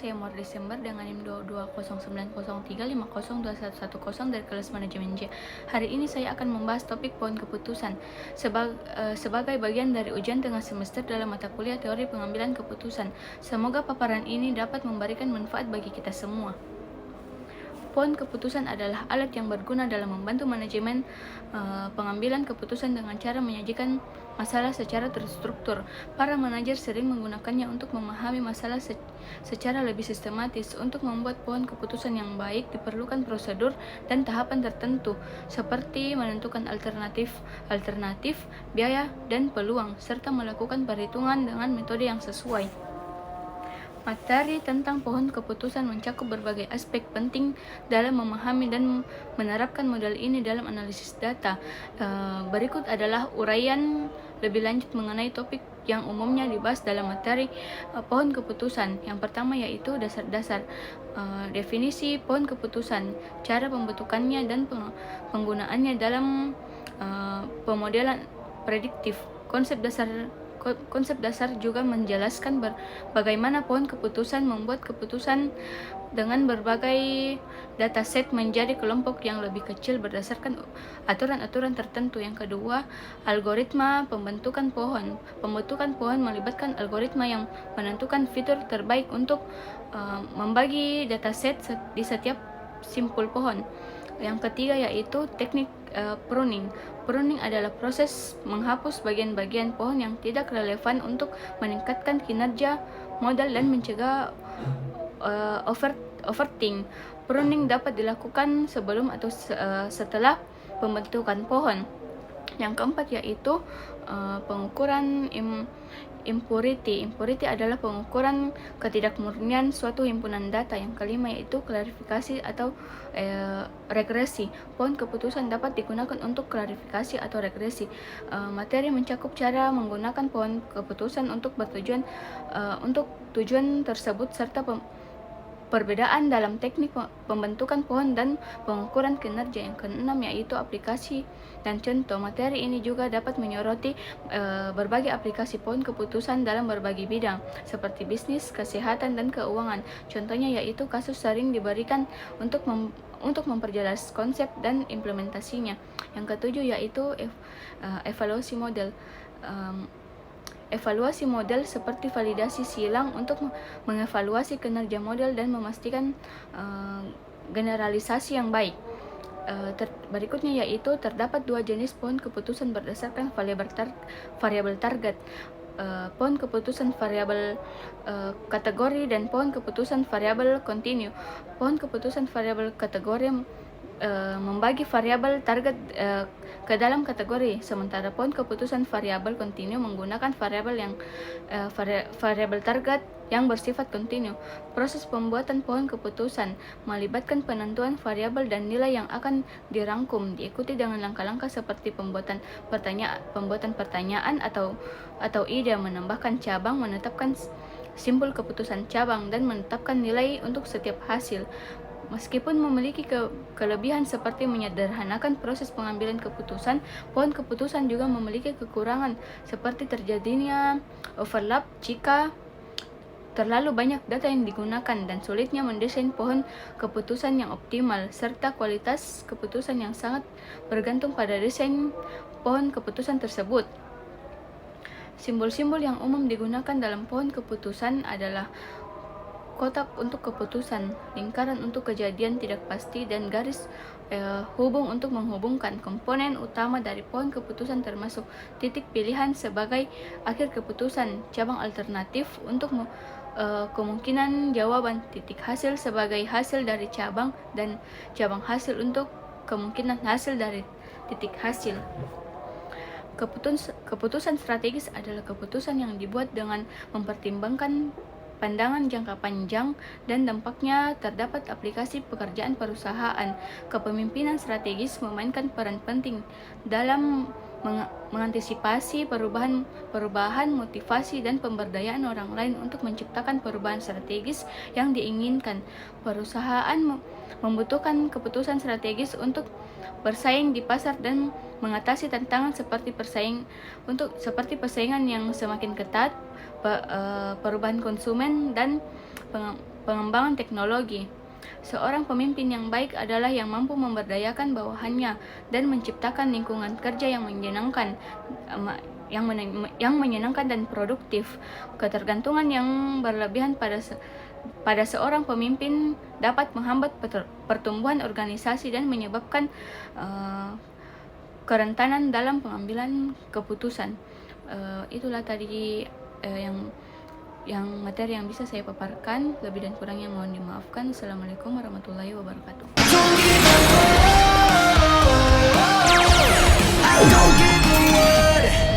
saya Muar Desember dengan NIM 2209035021110 dari kelas manajemen J. Hari ini saya akan membahas topik pohon keputusan sebagai bagian dari ujian tengah semester dalam mata kuliah teori pengambilan keputusan. Semoga paparan ini dapat memberikan manfaat bagi kita semua. Pohon keputusan adalah alat yang berguna dalam membantu manajemen pengambilan keputusan dengan cara menyajikan masalah secara terstruktur. Para manajer sering menggunakannya untuk memahami masalah secara lebih sistematis. Untuk membuat pohon keputusan yang baik diperlukan prosedur dan tahapan tertentu, seperti menentukan alternatif, biaya, dan peluang, serta melakukan perhitungan dengan metode yang sesuai. Materi tentang pohon keputusan mencakup berbagai aspek penting dalam memahami dan menerapkan model ini dalam analisis data. Berikut adalah uraian lebih lanjut mengenai topik yang umumnya dibahas dalam materi pohon keputusan. Yang pertama yaitu dasar-dasar, definisi pohon keputusan, cara pembentukannya dan penggunaannya dalam pemodelan prediktif. Konsep dasar juga menjelaskan bagaimana pohon keputusan membuat keputusan dengan berbagai dataset menjadi kelompok yang lebih kecil berdasarkan aturan-aturan tertentu. Yang kedua, algoritma pembentukan pohon. Pembentukan pohon melibatkan algoritma yang menentukan fitur terbaik untuk membagi dataset di setiap simpul pohon. Yang ketiga yaitu teknik pruning. Pruning adalah proses menghapus bagian-bagian pohon yang tidak relevan untuk meningkatkan kinerja modal dan mencegah overthinking. Pruning dapat dilakukan sebelum atau setelah pembentukan pohon. Yang keempat yaitu pengukuran impurity. Impurity adalah pengukuran ketidakmurnian suatu himpunan data. Yang kelima yaitu klarifikasi atau regresi. Pohon keputusan dapat digunakan untuk klarifikasi atau regresi. Materi mencakup cara menggunakan pohon keputusan untuk tujuan tersebut serta perbedaan dalam teknik pembentukan pohon dan pengukuran kinerja. Yang keenam yaitu aplikasi dan contoh. Materi ini juga dapat menyoroti berbagai aplikasi pohon keputusan dalam berbagai bidang seperti bisnis, kesehatan, dan keuangan. Contohnya yaitu kasus sering diberikan untuk memperjelas konsep dan implementasinya. Yang ketujuh yaitu evaluasi model. Evaluasi model seperti validasi silang untuk mengevaluasi kinerja model dan memastikan generalisasi yang baik. Berikutnya yaitu terdapat dua jenis pohon keputusan berdasarkan variabel target. Pohon keputusan variabel kategori dan pohon keputusan variabel kontinu. Pohon keputusan variabel kategori membagi variabel target ke dalam kategori, sementara pohon keputusan variabel kontinu menggunakan variabel target yang bersifat kontinu. Proses pembuatan pohon keputusan melibatkan penentuan variabel dan nilai yang akan dirangkum, diikuti dengan langkah-langkah seperti pembuatan pertanyaan atau ide, menambahkan cabang, menetapkan simpul keputusan cabang, dan menetapkan nilai untuk setiap hasil. Meskipun memiliki kelebihan seperti menyederhanakan proses pengambilan keputusan, pohon keputusan juga memiliki kekurangan seperti terjadinya overlap jika terlalu banyak data yang digunakan dan sulitnya mendesain pohon keputusan yang optimal, serta kualitas keputusan yang sangat bergantung pada desain pohon keputusan tersebut. Simbol-simbol yang umum digunakan dalam pohon keputusan adalah kotak untuk keputusan, lingkaran untuk kejadian tidak pasti, dan garis hubung untuk menghubungkan. Komponen utama dari pohon keputusan termasuk titik pilihan sebagai akhir keputusan, cabang alternatif untuk kemungkinan jawaban, titik hasil sebagai hasil dari cabang, dan cabang hasil untuk kemungkinan hasil dari titik hasil. Keputusan strategis adalah keputusan yang dibuat dengan mempertimbangkan pandangan jangka panjang dan dampaknya terdapat aplikasi pekerjaan perusahaan. Kepemimpinan strategis memainkan peran penting dalam mengantisipasi perubahan motivasi dan pemberdayaan orang lain untuk menciptakan perubahan strategis yang diinginkan. Perusahaan membutuhkan keputusan strategis untuk bersaing di pasar dan mengatasi tantangan seperti persaingan yang semakin ketat, perubahan konsumen, dan pengembangan teknologi. Seorang pemimpin yang baik adalah yang mampu memberdayakan bawahannya dan menciptakan lingkungan kerja yang menyenangkan, yang menyenangkan dan produktif. Ketergantungan yang berlebihan pada seorang pemimpin dapat menghambat pertumbuhan organisasi dan menyebabkan kerentanan dalam pengambilan keputusan. Itulah tadi yang materi yang bisa saya paparkan. Lebih dan kurangnya mohon dimaafkan. Assalamualaikum warahmatullahi wabarakatuh. Don't give a word.